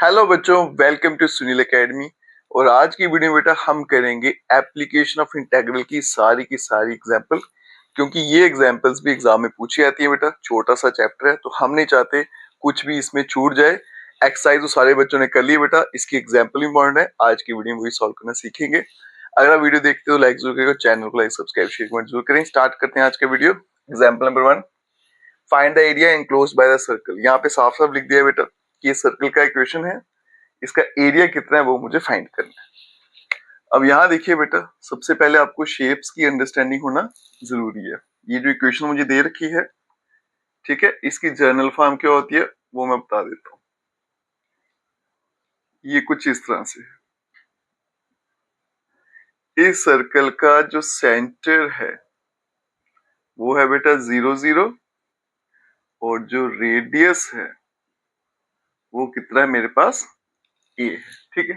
Hello बच्चों, welcome to Sunil academy. और आज की वीडियो में बेटा हम करेंगे एप्लीकेशन ऑफ इंटीग्रल की सारी एग्जांपल, क्योंकि ये एग्जांपल्स भी एग्जाम में पूछी जाती है बेटा। छोटा सा चैप्टर है तो हम नहीं चाहते कुछ भी इसमें छूट जाए। एक्सरसाइज तो सारे बच्चों ने कर ली बेटा, इसकी एग्जाम्पल इंपॉर्टेंट है। आज की वीडियो में वही सॉल्व करना सीखेंगे। अगर आप वीडियो देखते हो लाइक जरूर करेगा, चैनल को लाइक सब्सक्राइब शेयर कमेंट जरूर करें। स्टार्ट करते हैं आज का video. Example number 1, find the area enclosed by the circle. यहाँ पे साफ साफ लिख दिया बेटा कि ये सर्कल का इक्वेशन है, इसका एरिया कितना है वो मुझे फाइंड करना है। अब यहाँ देखिए बेटा, सबसे पहले आपको शेप्स की अंडरस्टैंडिंग होना जरूरी है। ये जो इक्वेशन मुझे दे रखी है, ठीक है, इसकी जर्नल फॉर्म क्या होती है वो मैं बता देता हूँ। ये कुछ इस तरह से है। इस सर्कल का जो सेंटर है वो है बेटा 0 0, और जो रेडियस है वो कितना है मेरे पास, ए है। ठीक है,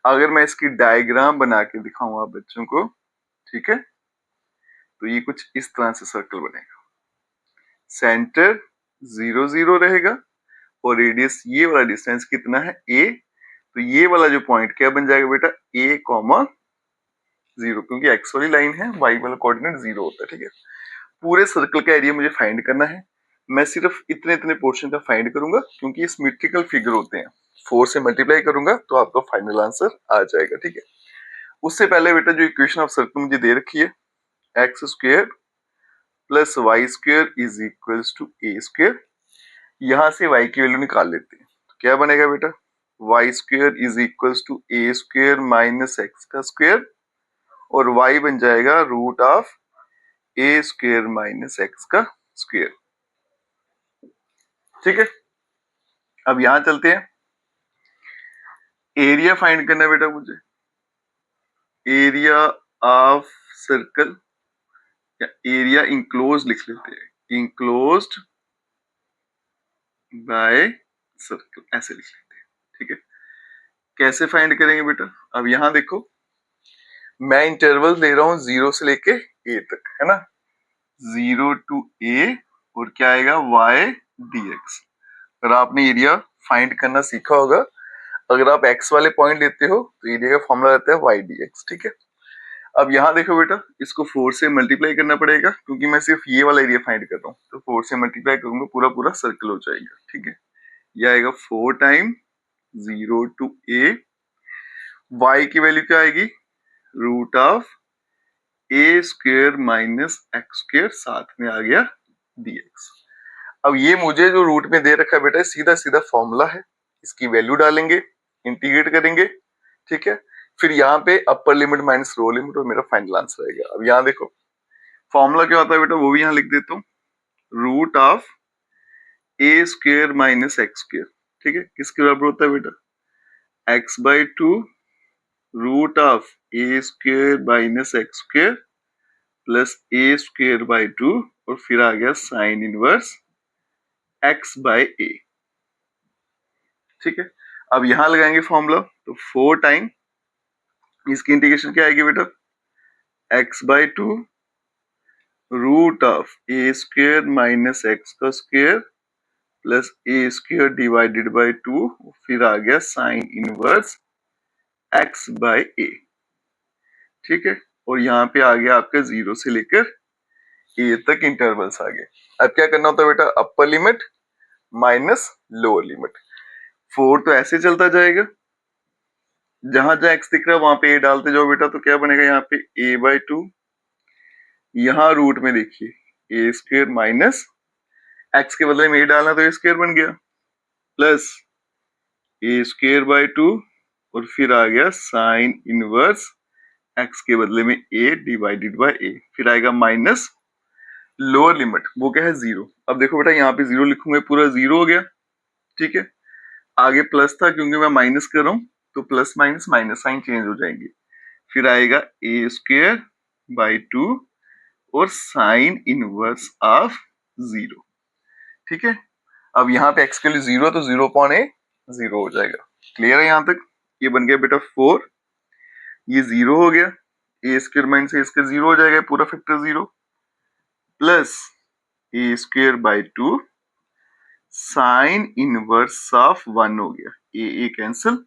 अगर मैं इसकी डायग्राम बना के दिखाऊं आप बच्चों को, ठीक है, तो ये कुछ इस तरह से सर्कल बनेगा। सेंटर 0 0 रहेगा और रेडियस ये वाला डिस्टेंस कितना है, ए। तो ये वाला जो पॉइंट क्या बन जाएगा बेटा, ए कॉमा 0, क्योंकि एक्स वाली लाइन है, वाई वाला कोऑर्डिनेट 0 होता है। ठीक है, पूरे सर्कल का एरिया मुझे फाइंड करना है। मैं सिर्फ इतने इतने पोर्शन का फाइंड करूंगा, क्योंकि ये सिमेट्रिकल फिगर होते हैं। 4 से मल्टीप्लाई करूंगा तो आपका फाइनल आंसर आ जाएगा। ठीक है, उससे पहले बेटा जो इक्वेशन ऑफ सर्कल मुझे दे रखी है, X square plus Y square is equals to A square. यहां से y की वैल्यू निकाल लेते हैं, तो क्या बनेगा बेटा, Y square is equals to A square minus x का स्क्वायर, और y बन जाएगा root of A square minus x का स्क्वायर। ठीक है, अब यहां चलते हैं। एरिया फाइंड करना है बेटा मुझे। एरिया ऑफ सर्कल या एरिया इंक्लोज लिख लेते हैं, इंक्लोज्ड बाय सर्कल, ऐसे लिख लेते हैं। ठीक है, कैसे फाइंड करेंगे बेटा, अब यहां देखो, मैं इंटरवल ले रहा हूं 0 से लेके ए तक, है ना, 0 टू ए, और क्या आएगा y dx। अगर आपने एरिया फाइंड करना सीखा होगा, अगर आप x वाले पॉइंट लेते हो तो एरिया का फॉर्मूला रहता है y dx। ठीक है, अब यहाँ देखो बेटा, इसको 4 से मल्टीप्लाई करना पड़ेगा, क्योंकि मैं सिर्फ ये वाला एरिया फाइंड कर रहा हूँ। तो 4 से मल्टीप्लाई करूंगा, पूरा पूरा सर्कल हो जाएगा। ठीक है, ये आएगा 4 टाइम 0 टू ए, y की वैल्यू क्या आएगी, root of A square minus X square, साथ में आ गया dx। अब ये मुझे जो रूट में दे रखा है बेटा, सीधा सीधा फॉर्मूला है, इसकी वैल्यू डालेंगे, इंटीग्रेट करेंगे। ठीक है, फिर यहाँ पे अपर लिमिट माइनस लोअर लिमिट, और मेरा फाइनल आंसर आएगा। अब यहाँ देखो फॉर्मूला क्या होता है बेटा, वो भी यहाँ लिख देता हूँ, root of A square minus X square. ठीक है, किसके बराबर होता है बेटा, x by two root of A square minus X square plus A square by 2, और फिर आ गया साइन इनवर्स एक्स बाई ए। ठीक है, अब यहां लगाएंगे फॉर्मूला, तो 4 टाइम, इसकी इंटीग्रेशन क्या आएगी बेटा, x by two root of A square minus x का square plus A square divided by 2, फिर आ गया साइन इनवर्स एक्स बाई ए। ठीक है, और यहाँ पे आ गया आपका 0 से लेकर ए तक इंटरवल्स आ गए। अब क्या करना होता है बेटा, upper limit minus lower limit. 4 तो ऐसे चलता जाएगा, जहां जहां x दिख रहा है वहां पे a डालते जाओ बेटा, तो क्या बनेगा यहाँ पे a बाई 2, यहाँ रूट में देखिए a स्क्वायर माइनस x के बदले में a डालना तो a स्क्वायर बन गया, प्लस a स्क्वायर बाई 2, और फिर आ गया साइन इनवर्स x के बदले में a डिवाइडेड बाई a, फिर आएगा माइनस लोअर लिमिट, वो क्या है 0। अब देखो बेटा, यहाँ पे 0 लिखूंगा, पूरा 0 हो गया। ठीक है, आगे प्लस था, क्योंकि मैं माइनस कर रहा हूं तो plus minus minus sign change हो जाएंगे, फिर आएगा ए स्क्वायर बाई 2 और साइन इनवर्स ऑफ 0। ठीक है, अब यहाँ पे x के लिए 0 तो 0 अपॉन ए 0 हो जाएगा। क्लियर है यहाँ तक, ये बन गया बेटा 4, ये 0 हो गया, ए स्क्वायर माइनस ए स्क्वायर 0 हो जाएगा, पूरा factor 0, plus A square by 2 sine inverse of 1 हो गया, ए कैंसिल,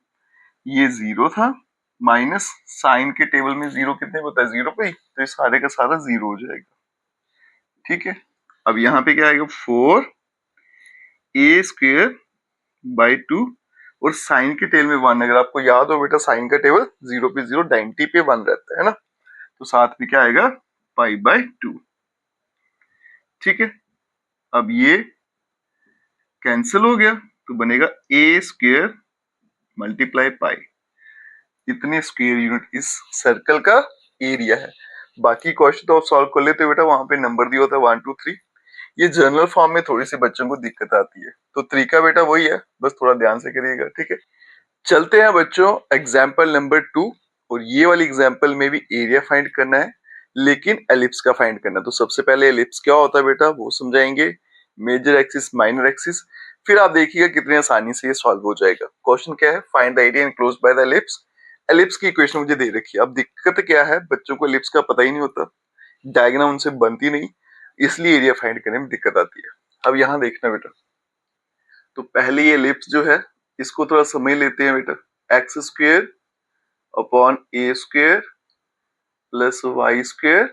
ये 0 था, माइनस साइन के टेबल में 0 कितने होता है 0 पे ही, तो ये सारे का सारा 0 हो जाएगा। ठीक है, अब यहाँ पे क्या आएगा 4a² बाई 2 और साइन के टेबल में 1, अगर आपको याद हो बेटा साइन का टेबल 0 पे 0 90 पे 1 रहता है ना, तो साथ में क्या आएगा पाई बाई 2। ठीक है, अब ये कैंसिल हो गया तो बनेगा a² मल्टीप्लाई पाई, इतने स्क्वायर यूनिट इस सर्कल का एरिया है। बाकी क्वेश्चन तो आप सॉल्व कर लेते हो बेटा, वहां पे नंबर दिया होता है 1 2 3, ये जनरल फॉर्म में थोड़ी सी बच्चों को दिक्कत आती है, तो तरीका बेटा वही है, बस थोड़ा ध्यान से करिएगा। ठीक है, चलते हैं बच्चों एग्जाम्पल नंबर 2, और ये वाली एग्जाम्पल में भी एरिया फाइंड करना है लेकिन एलिप्स का फाइंड करना है। तो सबसे पहले एलिप्स क्या होता है बेटा वो समझाएंगे, मेजर एक्सिस माइनर एक्सिस, फिर आप देखिएगा कितनी आसानी से ये सॉल्व हो जाएगा। क्वेश्चन क्या है, find the area enclosed by the ellipse. Ellipse की इक्वेशन मुझे दे रखी है। अब दिक्कत क्या है, बच्चों को एलिप्स का पता ही नहीं होता, डायग्राम उनसे बनती नहीं, इसलिए एरिया फाइंड करने में दिक्कत आती है। अब यहाँ देखना बेटा, तो पहले ये एलिप्स जो है इसको थोड़ा समझ लेते हैं बेटा, x² upon a² plus y²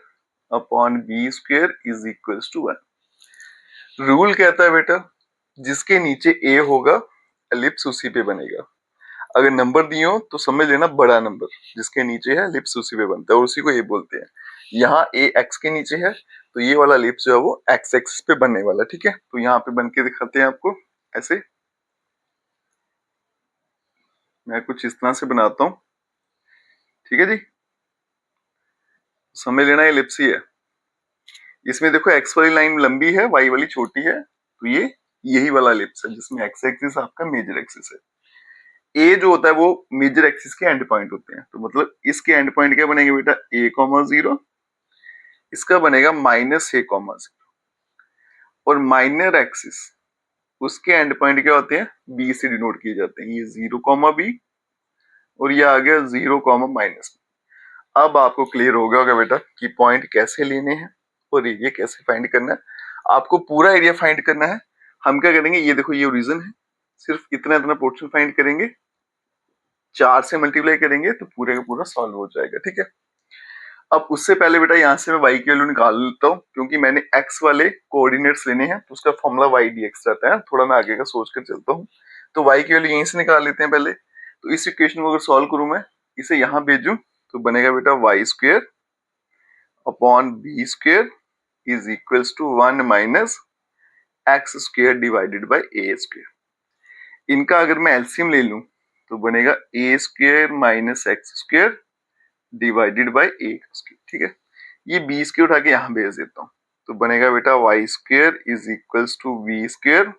upon b² is equals to 1। Rule कहता है बेटा जिसके नीचे a होगा एलिप्स उसी पे बनेगा। अगर नंबर दिए हो तो समझ लेना बड़ा नंबर जिसके नीचे है एलिप्स उसी पे बनता है, और उसी को a बोलते हैं। यहाँ a x के नीचे है तो ये वाला एलिप्स जो है वो x एक्सिस पे बनने वाला। ठीक है, तो यहाँ पे बन के दिखाते हैं आपको, ऐसे मैं कुछ इस तरह से बनाता हूँ। ठीक है जी, समझ लेना एलिप्स ही है। इसमें देखो x वाली लाइन लंबी है, y वाली छोटी है, तो ये यही वाला एलिप्स है जिसमें x एक्सिस आपका मेजर एक्सिस है। a जो होता है वो मेजर एक्सिस के एंड पॉइंट होते हैं, तो मतलब इसके एंड पॉइंट क्या बनेंगे बेटा a, 0, इसका बनेगा -a, 0, और माइनर एक्सिस उसके एंड पॉइंट क्या होते हैं b से डिनोट किए जाते हैं, ये 0, b और ये आ गया 0, -। अब आपको क्लियर हो गया होगा बेटा कि पॉइंट कैसे लेने हैं और एरिया कैसे फाइंड करना है। आपको पूरा एरिया फाइंड करना है। हम क्या करेंगे, ये देखो ये ओरिजिन है, सिर्फ इतना इतना पोर्शन फाइंड करेंगे, 4 से मल्टीप्लाई करेंगे तो पूरे का पूरा सॉल्व हो जाएगा। ठीक है, अब उससे पहले बेटा यहाँ से मैं y की वैल्यू निकाल लेता हूँ, क्योंकि मैंने x वाले कोऑर्डिनेट्स लेने हैं तो उसका फॉर्मूला y dx रहता है। थोड़ा मैं आगे का सोच कर चलता हूँ, तो y की वैल्यू यहीं से निकाल लेते हैं पहले। तो इस इक्वेशन को अगर सॉल्व करूं मैं, इसे यहाँ भेजूं तो बनेगा बेटा y² upon b² is equals to 1 minus x² divided by a²। इनका अगर मैं एलसीएम ले लूं तो बनेगा a² minus x² divided by a²। ठीक है, ये b² उठा के यहाँ भेज देता हूँ, तो बनेगा बेटा y² is equals to v²,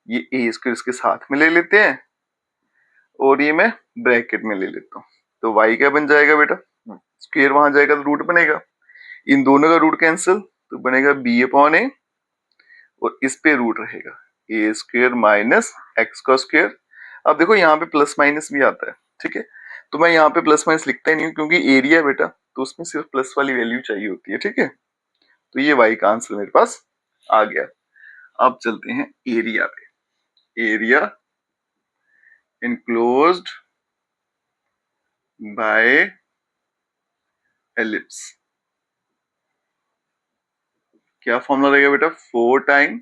ये a² इसके साथ में ले लेते हैं और ये मैं ब्रैकेट में ले लेता हूँ। तो y क्या बन जाएगा बेटा, स्क्वायर वहां जाएगा तो रूट बनेगा, इन दोनों का रूट कैंसिल तो बनेगा b/a और इस पे रूट रहेगा a² माइनस x का स्क्वायर। अब देखो यहाँ पे प्लस माइनस भी आता है। ठीक है, तो मैं यहाँ पे प्लस माइनस लिखता ही नहीं हूँ क्योंकि एरिया बेटा तो उसमें सिर्फ प्लस वाली वैल्यू चाहिए होती है। ठीक है, तो ये y का आंसर मेरे पास आ गया। अब चलते हैं एरिया पे। एरिया enclosed by ellipse, क्या फॉर्मूला रहेगा बेटा 4 टाइम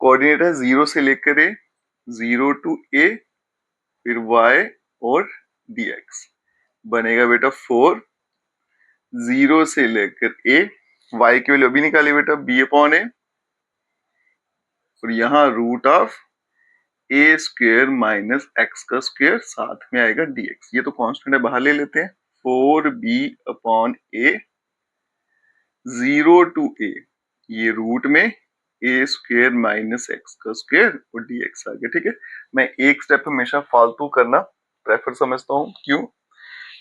कोऑर्डिनेट है 0 से लेकर a, 0 to a, फिर y और dx बनेगा बेटा 4, 0 से लेकर a, y की वैल्यू अभी निकाली बेटा b/a और यहाँ root of a² minus x का स्क्वायर साथ में आएगा dx। ये तो कांस्टेंट है, बाहर ले लेते हैं, 4b/a 0 to a, ये रूट में a² माइनस x का स्क्वायर और dx आ गया। ठीक है, मैं एक स्टेप हमेशा फालतू करना प्रेफर समझता हूँ। क्यों,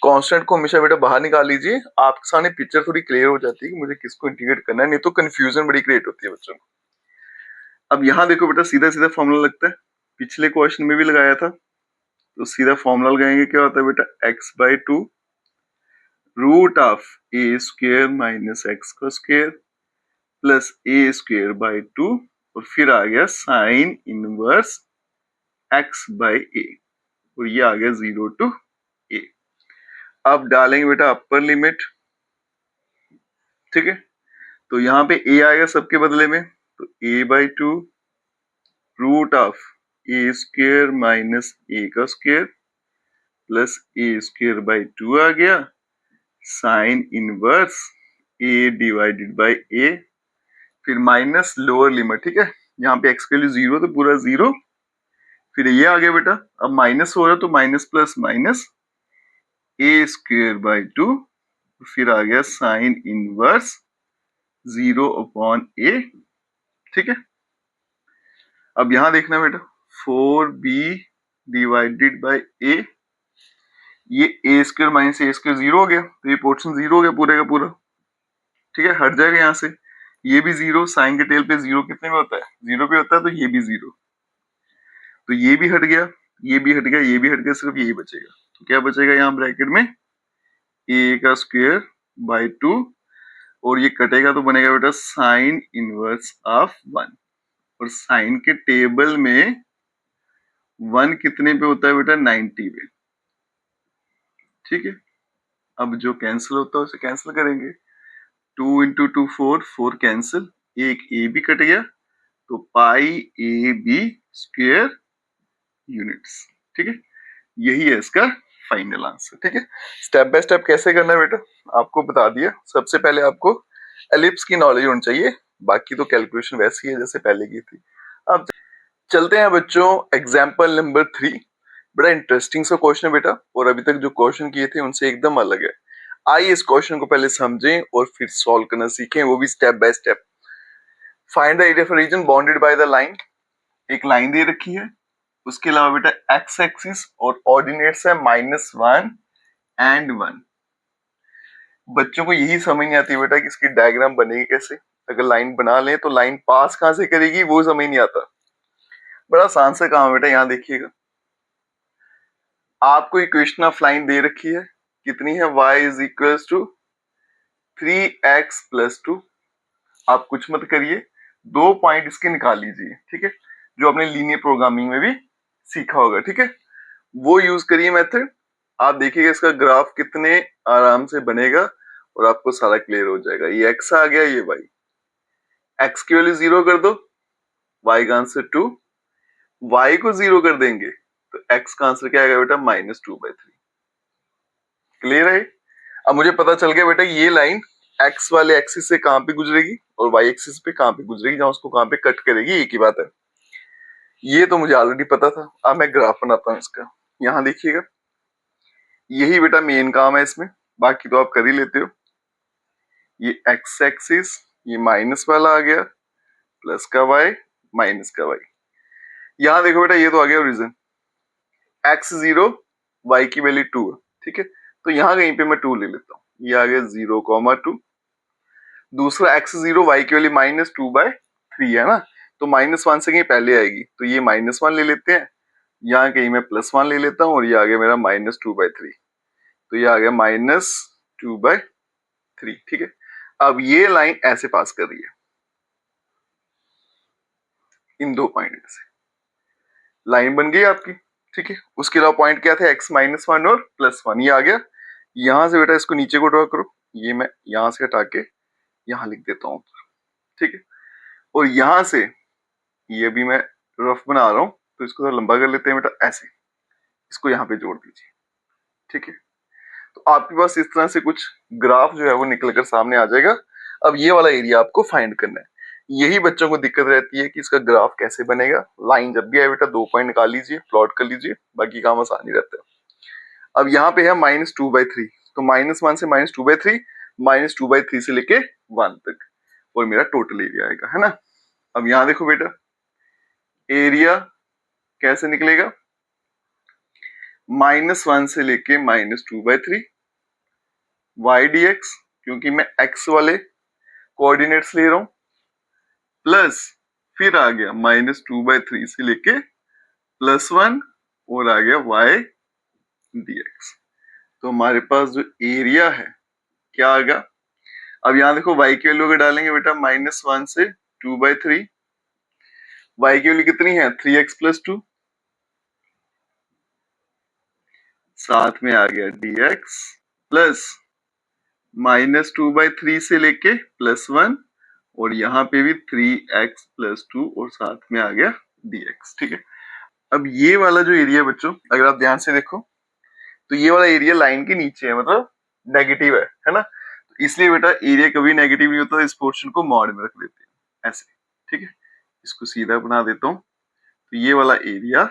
कांस्टेंट को हमेशा बेटा बाहर निकाल लीजिए, आपके सामने पिक्चर थोड़ी क्लियर हो जाती है कि मुझे किसको इंटीग्रेट करना है, नहीं तो कंफ्यूजन बड़ी क्रिएट होती है बच्चों को। अब यहाँ देखो बेटा सीधा सीधा फॉर्मूला लगता है, पिछले क्वेश्चन में भी लगाया था, तो सीधा फॉर्मूला लगाएंगे, क्या होता है बेटा x/2 root of a² minus x का स्क्वायर प्लस a² बाई 2 और फिर आ गया sine inverse x by A, और ये आ गया 0 to a। अब डालेंगे बेटा अपर लिमिट, ठीक है। तो यहाँ पे a आएगा सबके बदले में, तो a/2 root of a square minus a का square plus a square by 2 आ गया, sine inverse a divided by a, फिर माइनस लोअर लिमिट, ठीक है। यहाँ पे x के लिए 0 तो पूरा 0, फिर ये आ गया बेटा, अब माइनस हो रहा है तो minus plus minus a square by 2, फिर आ गया साइन इनवर्स 0 अपॉन a, ठीक है। अब यहां देखना बेटा 4b डिवाइडेड बाई a, ये a square minus a square 0 हो गया, तो ये पोर्शन 0 हो गया पूरे का पूरा, ठीक है, हट जाएगा यहाँ से। ये भी 0, साइन के टेल पे 0 कितने में होता है, 0 पे होता है, तो ये भी 0, तो ये भी हट गया, ये भी हट गया, ये भी हट गया, सिर्फ यही बचेगा। तो क्या बचेगा यहाँ ब्रैकेट में, a का स्क्वायर बाई 2, और ये कटेगा तो बनेगा बेटा साइन इनवर्स ऑफ 1, और साइन के टेबल में 1 कितने पे होता है बेटा, 90 पे, ठीक है। अब जो कैंसिल होता है उसे कैंसिल करेंगे, 2 इंटू 2 4, 4 कैंसिल, एक a भी कट गया, तो पाई ए बी स्क्वेयर यूनिट्स, ठीक है। यही है इसका फाइनल आंसर, ठीक है। स्टेप बाय स्टेप कैसे करना है बेटा आपको बता दिया। सबसे पहले आपको एलिप्स की नॉलेज होनी चाहिए, बाकी तो कैलकुलेशन वैसी है जैसे पहले की थी। अब चलते हैं बच्चों एग्जाम्पल नंबर 3, बड़ा इंटरेस्टिंग सा क्वेश्चन है बेटा, और अभी तक जो क्वेश्चन किए थे उनसे एकदम अलग है। आइए इस क्वेश्चन को पहले समझें और फिर सॉल्व करना सीखें, वो भी step by step. Find the area of reason bounded by the line, एक लाइन दे रखी है, उसके अलावा बेटा एक्स एक्सिस और ऑर्डिनेट्स है -1 एंड 1। बच्चों को यही समझ नहीं आती बेटा कि इसकी डायग्राम बनेगी कैसे, अगर लाइन बना लें तो लाइन पास कहां से करेगी वो समझ नहीं आता। बड़ा आसान सा काम है बेटा, यहां देखिएगा, आपको इक्वेशन ऑफ लाइन दे रखी है, कितनी है, y is equal to 3x plus 2। आप कुछ मत करिए, 2 पॉइंट इसके निकाल लीजिए, ठीक है, जो आपने लीनियर प्रोग्रामिंग में भी सीखा होगा, ठीक है, वो यूज करिए मेथड। आप देखिएगा इसका ग्राफ कितने आराम से बनेगा और आपको सारा क्लियर हो जाएगा। ये x आ गया, ये y, x की वैल्यू 0 कर दो, y का आंसर 2, y को 0 कर देंगे तो x का आंसर क्या आएगा बेटा, -2/3। क्लियर है। अब मुझे पता चल गया बेटा ये लाइन x वाले एक्सिस से कहां पे गुजरेगी और y एक्सिस पे कहां पे गुजरेगी, जहां उसको कहां पे कट करेगी, एक ही बात है। ये तो मुझे ऑलरेडी पता था। अब मैं ग्राफ बनाता हूं इसका, यहां देखिएगा, यही बेटा मेन काम है इसमें, बाकी तो आप कर ही लेते हो। ये x एक्सिस, ये माइनस वाला आ गया, प्लस का y, माइनस का y। यहां देखो बेटा ये तो आ गया ओरिजिन, x 0, y की वैल्यू 2 है, ठीक है, तो यहां कहीं पे मैं 2 ले लेता हूं, ये आ गया 0,2। दूसरा x 0, y की वैल्यू -2/3 है ना, तो -1 से कहीं पहले आएगी, तो ये -1 ले लेते हैं, यहाँ कहीं मैं +1 ले लेता हूँ, और ये आ गया मेरा -2/3, तो ये आ गया -2/3, ठीक है। अब ये लाइन ऐसे पास कर रही है इन 2 पॉइंट में से, लाइन बन गई आपकी, ठीक है। उसके अलावा पॉइंट क्या थे, x -1 और +1, ये आ गया। यहां से बेटा इसको नीचे को ड्रॉ करो, ये मैं यहां से हटा के यहां लिख देता हूं, ठीक है। और यहां से ये भी मैं रफ बना रहा हूं, तो इसको थोड़ा लंबा कर लेते हैं बेटा, ऐसे इसको यहाँ पे जोड़ दीजिए, ठीक है। तो आपके पास इस तरह से कुछ ग्राफ जो है वो निकल कर सामने आ जाएगा। अब ये वाला एरिया आपको फाइंड करना है। यही बच्चों को दिक्कत रहती है कि इसका ग्राफ कैसे बनेगा। लाइन जब भी आए बेटा 2 पॉइंट निकाल लीजिए, प्लॉट कर लीजिए, बाकी काम आसान ही रहता है। अब यहाँ पे है -2/3, तो -1 से -2/3, -2/3 से लेके 1 तक, और मेरा टोटल एरिया आएगा, है ना। अब यहाँ देखो बेटा एरिया कैसे निकलेगा, -1 से लेके -2/3 y dx, क्योंकि मैं x वाले कोऑर्डिनेट्स ले रहा हूं, प्लस फिर आ गया -2/3 से लेके +1, और आ गया y dx। तो हमारे पास जो एरिया है क्या आ गया। अब यहां देखो y की वैल्यू अगर डालेंगे बेटा -1 से 2/3, y की वैल्यू कितनी है 3x + 2, साथ में आ गया dx प्लस -2/3 से लेके +1 और यहाँ पे भी 3x + 2 और साथ में आ गया dx। ठीक है, अब ये वाला जो एरिया बच्चों अगर आप ध्यान से देखो तो ये वाला एरिया लाइन के नीचे है, मतलब नेगेटिव है ना, तो इसलिए बेटा एरिया कभी नेगेटिव नहीं होता, इस पोर्शन को मॉड में रख लेते हैं ऐसे। ठीक है, इसको सीधा बना देता हूँ, तो ये वाला एरिया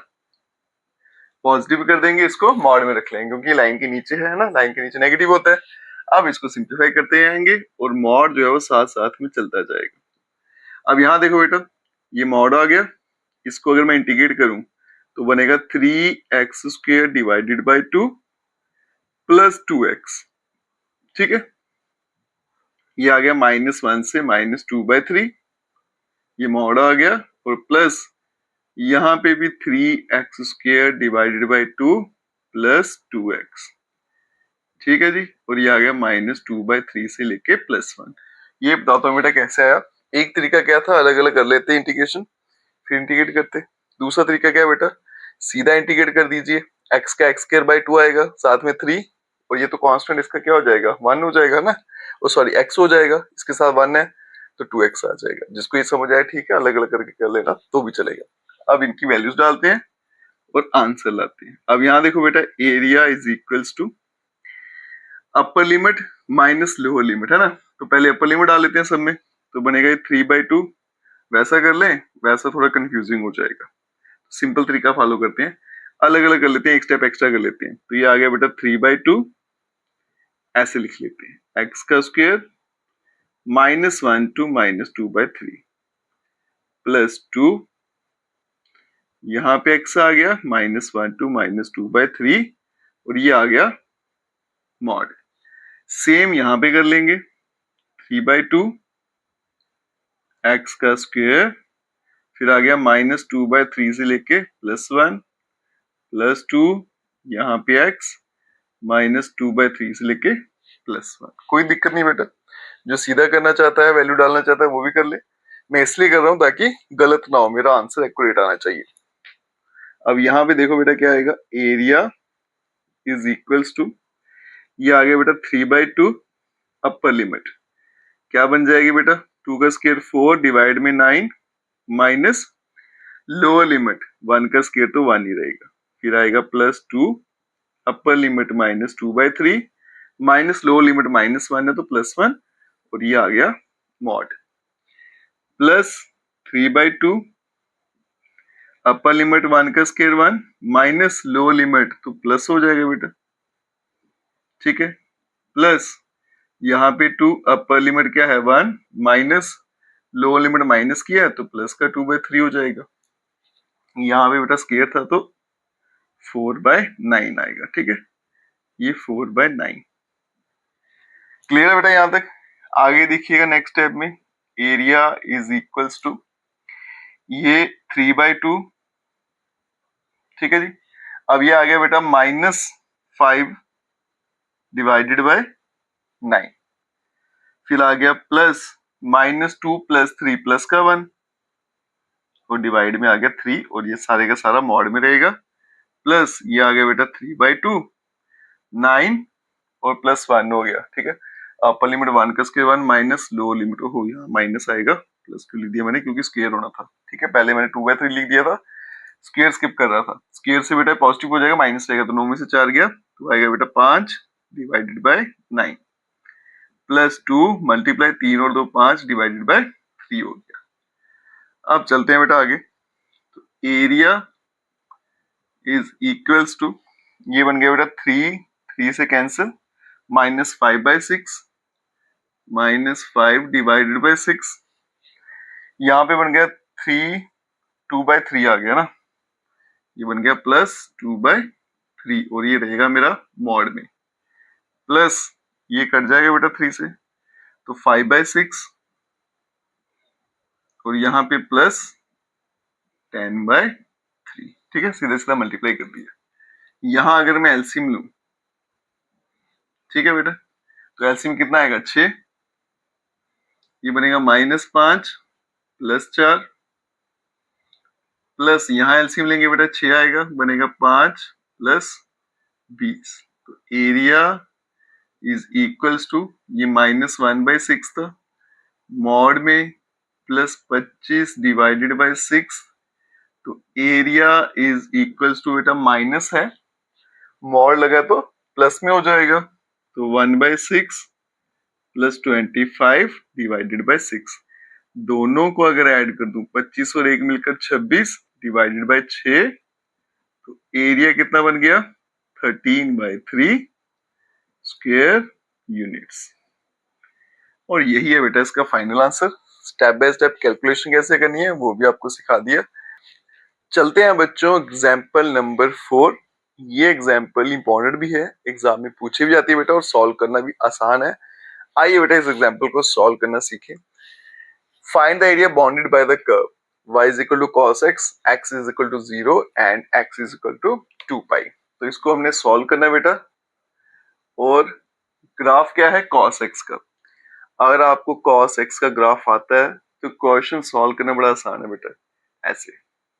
पॉजिटिव कर देंगे, इसको मॉड में रख लेंगे क्योंकि लाइन के नीचे है ना, लाइन के नीचे नेगेटिव होता है। अब इसको सिंप्लीफाई करते जाएंगे और मॉड जो है वो साथ साथ में चलता जाएगा। अब यहाँ देखो बेटा ये मॉड आ गया, इसको अगर मैं इंटीग्रेट करूं तो बनेगा 3x² divided by 2 plus 2x। ठीक है, ये आ गया -1 से -2/3, ये मॉड आ गया और प्लस यहाँ पे भी 3x² divided by 2 plus 2x। ठीक है जी, और ये आ गया -2/3 से लेके +1। ये बताता हूँ बेटा कैसे आया। एक तरीका क्या था, अलग अलग कर लेते हैं इंटीग्रेशन फिर इंटीग्रेट करते। दूसरा तरीका क्या है बेटा, सीधा इंटीग्रेट कर दीजिए, x का x²/2 आएगा, साथ में 3 और ये तो कांस्टेंट इसका क्या हो जाएगा 1 हो जाएगा ना, ओ सॉरी x हो जाएगा, इसके साथ 1 है तो 2x आ जाएगा। जिसको ये समझ आया ठीक है, अलग अलग करके कर लेना तो भी चलेगा। अब इनकी वैल्यूज डालते हैं और आंसर लाते हैं। अब यहाँ देखो बेटा area is equals to upper limit minus lower limit है ना, तो पहले अपर लिमिट डाल लेते हैं सब में, तो बनेगा ये 3/2। वैसा कर लें, वैसा थोड़ा कंफ्यूजिंग हो जाएगा, सिंपल तरीका फॉलो करते हैं, अलग अलग कर लेते हैं, एक स्टेप एक्स्ट्रा कर लेते हैं। तो ये आ गया बेटा 3/2, ऐसे लिख लेते हैं x का स्क्वायर -1 to -2/3 प्लस 2, यहाँ पे x आ गया -1 to -2/3 और ये आ गया मॉड। सेम यहाँ पे कर लेंगे 3/2 x का स्क्वायर, फिर आ गया -2/3 से लेके +1 प्लस 2, यहाँ पे x -2/3 से लेके +1। कोई दिक्कत नहीं बेटा, जो सीधा करना चाहता है वैल्यू डालना चाहता है वो भी कर ले, मैं इसलिए कर रहा हूँ ताकि गलत ना हो, मेरा आंसर एक्यूरेट आना चाहिए। अब यहाँ पे देखो बेटा क्या आएगा, एरिया इज इक्वल्स टू, ये आ गया बेटा 3/2 अपर लिमिट क्या बन जाएगी बेटा 2 का स्क्वायर 4 डिवाइड में 9 माइनस लोअर लिमिट 1 का स्क्वायर तो 1 ही रहेगा, फिर आएगा +2 upper limit -2/3 minus lower limit -1 है तो +1 और ये आ गया मॉड प्लस 3/2 अपर लिमिट 1 का स्क्वायर 1 माइनस लोअर लिमिट तो प्लस हो जाएगा बेटा। ठीक है, प्लस यहाँ पे 2 अपर लिमिट क्या है 1 माइनस लोअर लिमिट माइनस किया है तो प्लस का 2/3 हो जाएगा। यहाँ पे बेटा स्क्वायर था तो 4/9 आएगा। ठीक है, ये 4/9 क्लियर है बेटा यहाँ तक। आगे देखिएगा नेक्स्ट स्टेप में एरिया इज इक्वल्स टू ये 3/2। ठीक है जी, अब ये आ गया बेटा -5 डिवाइडेड बाय 9, फिर आ गया प्लस -2 + 3 प्लस का 1 और डिवाइड में आ गया 3 और ये सारे का सारा मॉड में रहेगा, प्लस ये आ गया बेटा 3/2 9 और +1 हो गया। ठीक है, अपर लिमिट 1 का स्क्वायर 1 माइनस लोअर लिमिट हो गया माइनस आएगा, प्लस क्यों लिख दिया मैंने क्योंकि स्क्वायर होना था। ठीक है, पहले मैंने 2/3 लिख दिया था, स्क्वायर स्किप कर रहा था, स्क्वायर से बेटा पॉजिटिव हो जाएगा माइनस रहेगा तो 9 में से 4 गया तो आएगा बेटा 5 डिवाइडेड बाय 9 प्लस 2 मल्टीप्लाई 3 और 2 5 डिवाइडेड बाय 3 हो गया। अब चलते हैं बेटा आगे, तो एरिया इज इक्वल्स टू ये बन गया बेटा 3 से कैंसिल -5/6 -5 डिवाइडेड बाय 6, यहाँ पे बन गया 3 2/3 आ गया ना, ये बन गया +2/3 और ये रहेगा मेरा मॉड में, प्लस ये कट जाएगा बेटा 3 से तो 5/6 और यहाँ पे प्लस 10/3। ठीक है, सीधा सीधा मल्टीप्लाई कर दिया। यहाँ अगर मैं एलसीएम लूं, ठीक है बेटा, तो एलसीएम कितना आएगा 6, ये बनेगा -5 + 4 प्लस यहाँ एलसीएम लेंगे बेटा 6 आएगा, बनेगा 5 + 20। तो एरिया इज इक्वल्स टू, ये -1/6 था, मॉड में +25 डिवाइडेड बाय 6, तो एरिया इज इक्वल्स टू, बेटा माइनस है, मॉड लगा तो प्लस में हो जाएगा, तो 1/6 +25 डिवाइडेड बाय 6। दोनों को अगर ऐड कर दूं, 25 और 1 मिलकर 26 डिवाइडेड बाय 6, तो एरिया कितना बन गया 13/3 स्क्वायर यूनिट्स। और यही है बेटा इसका final answer. Step by step calculation कैसे करनी है वो भी आपको सिखा दिया। चलते हैं बच्चों एग्जाम्पल नंबर 4। ये एग्जाम्पल इंपॉर्टेंट भी है, एग्जाम में पूछे भी जाती है बेटा, और सॉल्व करना भी आसान है। आइए बेटा इस एग्जाम्पल को सॉल्व करना सीखें। Find the area bounded by the curve y is equal to cos x is equal to 0 and x is equal to 2 pi। तो इसको हमने सॉल्व करना है बेटा, और ग्राफ क्या है cos x का। अगर आपको cos x का ग्राफ आता है तो क्वेश्चन सॉल्व करना बड़ा आसान है बेटा। ऐसे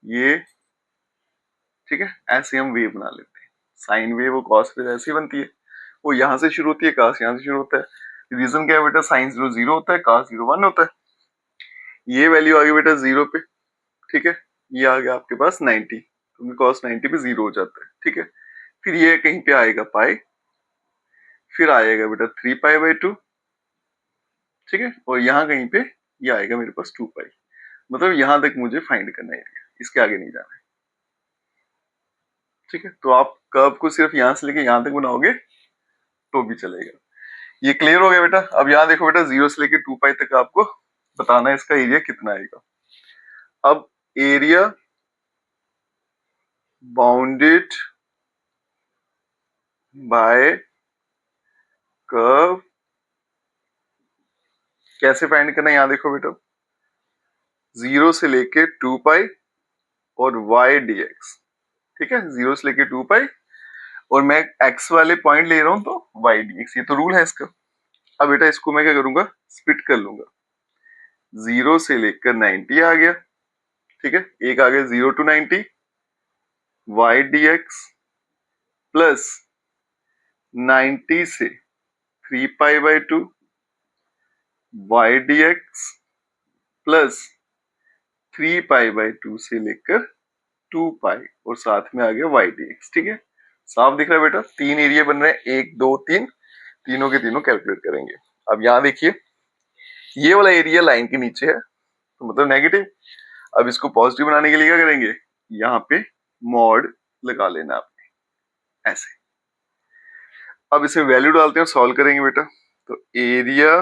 ये ठीक है, ऐसे हम वेव बना लेते हैं, साइन वेव और cos वेव ऐसी बनती है, वो यहाँ से शुरू होती है, cos यहाँ से शुरू होता है। रीजन क्या है बेटा, sin 0 0 होता है, cos 0 1 होता है। ये वैल्यू आ गई बेटा 0 पे, ठीक है, ये आ गया आपके पास 90, तो cos 90 पे 0 हो जाता है, ठीक है। फिर ये कहीं पे आएगा पाई, फिर आएगा बेटा 3π/2, ठीक है, और यहाँ कहीं पे ये आएगा मेरे पास 2 पाई। मतलब यहाँ तक मुझे फाइंड करना है एरिया, इसके आगे नहीं जाना है, ठीक है। तो आप कर्व को सिर्फ यहाँ से लेके यहाँ तक बनाओगे तो भी चलेगा। ये क्लियर हो गया बेटा। अब यहाँ देखो बेटा 0 से लेके 2 पाई तक आपको बताना है इसका एरिया कितना आएगा। अब एरिया बाउंडेड बाय कर्व कैसे फाइंड करना है, यहाँ देखो बेटा 0 से लेके 2 पाई और y dx, ठीक है, 0 से लेके 2 पाई और मैं x वाले पॉइंट ले रहा हूं तो y dx, ये तो रूल है इसका। अब बेटा इसको मैं क्या करूंगा, स्प्लिट कर लूंगा, 0 से लेकर 90 आ गया, ठीक है, एक आ गया 0 to 90 y dx प्लस 90 से 3π/2 y dx प्लस 3π/2 से लेकर 2 पाई और साथ में आ गया y dx, ठीक है। साफ दिख रहा है बेटा, तीन एरिया बन रहे हैं, 1 2 3, तीनों के तीनों कैलकुलेट करेंगे। अब यहाँ देखिए ये वाला एरिया लाइन के नीचे है तो मतलब नेगेटिव। अब इसको पॉजिटिव बनाने के लिए क्या करेंगे, यहाँ पे मॉड लगा लेना आपने ऐसे। अब इसे वैल्यू डालते हैं, सॉल्व करेंगे बेटा। तो area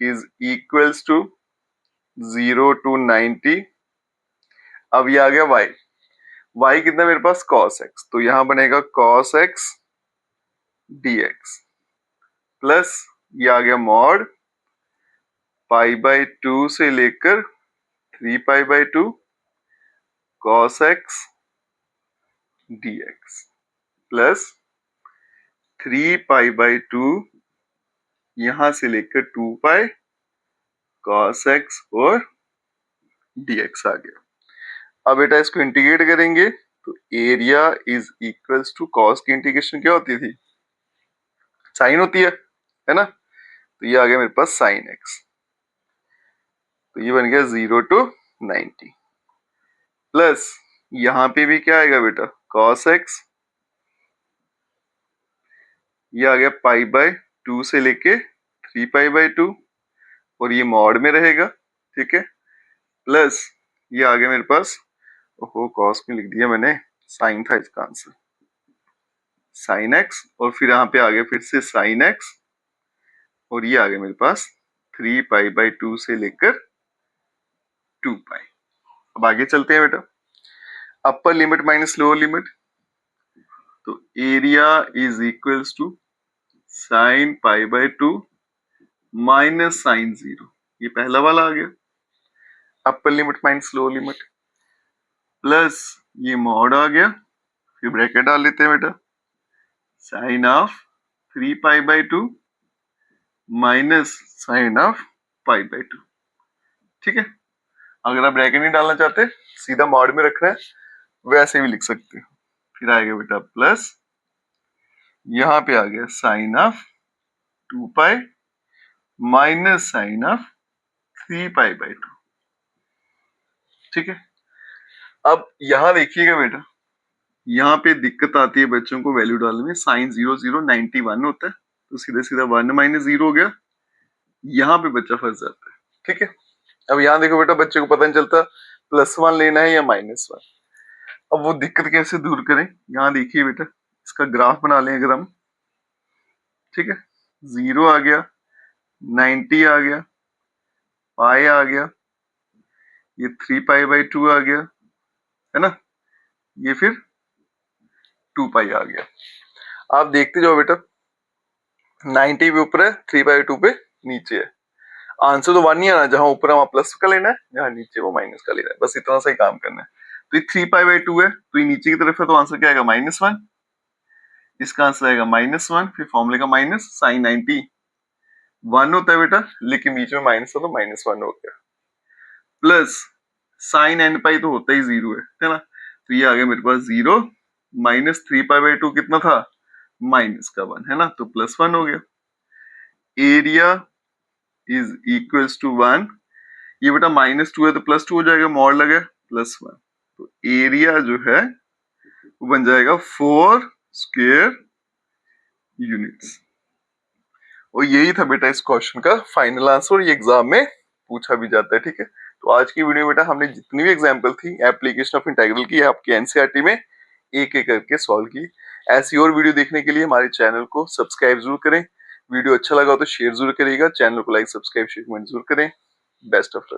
is equals to 0 to 90। अब ये आ गया y, y कितना मेरे पास cos x, तो यहां बनेगा cos x dx प्लस ये आ गया मॉड π/2 से लेकर 3π/2 cos x dx प्लस 3π/2 यहां से लेकर 2 पाई cos x और dx आ गया। अब बेटा इसको इंटीग्रेट करेंगे तो area is equals to, cos की इंटीग्रेशन क्या होती थी, साइन होती है ना, तो ये आ गया मेरे पास sin x, तो ये बन गया 0 to 90 प्लस यहां पे भी क्या आएगा बेटा cos x, ये आ गया π/2 से लेके 3π/2 और ये मॉड में रहेगा, ठीक है, प्लस ये आ गया मेरे पास, ओहो cos में लिख दिया मैंने, साइन था इसका आंसर, sin x और फिर यहाँ पे आ गया फिर से sin x और ये आ गया मेरे पास 3π/2 से लेकर 2 पाई। अब आगे चलते हैं बेटा, upper limit minus lower limit, तो area is equals to sin π/2 minus sin 0, ये पहला वाला आ गया, upper limit minus lower limit plus ये मॉड आ गया, फिर ब्रैकेट डाल लेते हैं बेटा, sine of 3π/2 minus sine of π/2, ठीक है। अगर आप ब्रैकेट नहीं डालना चाहते, सीधा मॉड में रखना है, वैसे भी लिख सकते हो। फिर आएगा बेटा प्लस यहाँ पे आ गया sine of 2 pi minus sine of 3 pi by 2। ठीक है, अब यहाँ देखिएगा बेटा, यहाँ पे दिक्कत आती है बच्चों को वैल्यू डालने में। साइन 0 0 91 होता है, तो सीधा सीधा 1 माइनस 0 हो गया, यहाँ पे बच्चा फंस जाता है। ठीक है, अब यहाँ देखो बेटा, बच्चे को पता नहीं चलता +1 लेना है या -1। अब वो दिक्कत कैसे दूर करें, यहाँ देखिए बेटा, इसका ग्राफ बना लें अगर हम। ठीक है, 0 आ गया, 90 आ गया, पाई आ गया, ये 3 पाई बाई 2 आ गया, है ना, ये फिर 2 पाई आ गया। आप देखते जाओ बेटा, 90 पे ऊपर है, 3 बाई 2 पे नीचे है। आंसर तो 1 ही आना, जहां ऊपर हम प्लस का लेना है, जहां नीचे वो माइनस का लेना है, बस इतना सा ही काम करना है। तो ये 3 पाई बाई 2 है, तो ये नीचे की तरफ है, तो आंसर क्या आएगा -1। इसका आंसर आएगा -1, फिर फॉर्मूले का माइनस, साइन 90 1 होता है बेटा, लेकिन बीच में माइनस था तो -1 हो गया, प्लस साइन n पाई तो होता ही 0 है ना, तो ये आ गया मेरे पास 0 माइनस 3 पाई बाई 2 कितना था, माइनस का 1, है ना, तो +1 हो गया। एरिया इज इक्वल्स टू 1, ये बेटा -2 है तो +2 हो जाएगा, मॉड लगा +1, तो एरिया जो है वो बन जाएगा 4 स्क्वायर यूनिट्स। और यही था बेटा इस क्वेश्चन का फाइनल आंसर, ये एग्जाम में पूछा भी जाता है। ठीक है, तो आज की वीडियो बेटा हमने जितनी भी एग्जांपल थी एप्लीकेशन ऑफ इंटीग्रल की, आपके एनसीईआरटी में एक एक करके सॉल्व की। ऐसी और वीडियो देखने के लिए हमारे चैनल को सब्सक्राइब जरूर करें, वीडियो अच्छा लगा तो शेयर जरूर करिएगा, चैनल को लाइक सब्सक्राइब शेयर कमेंट जरूर करें। Best of luck.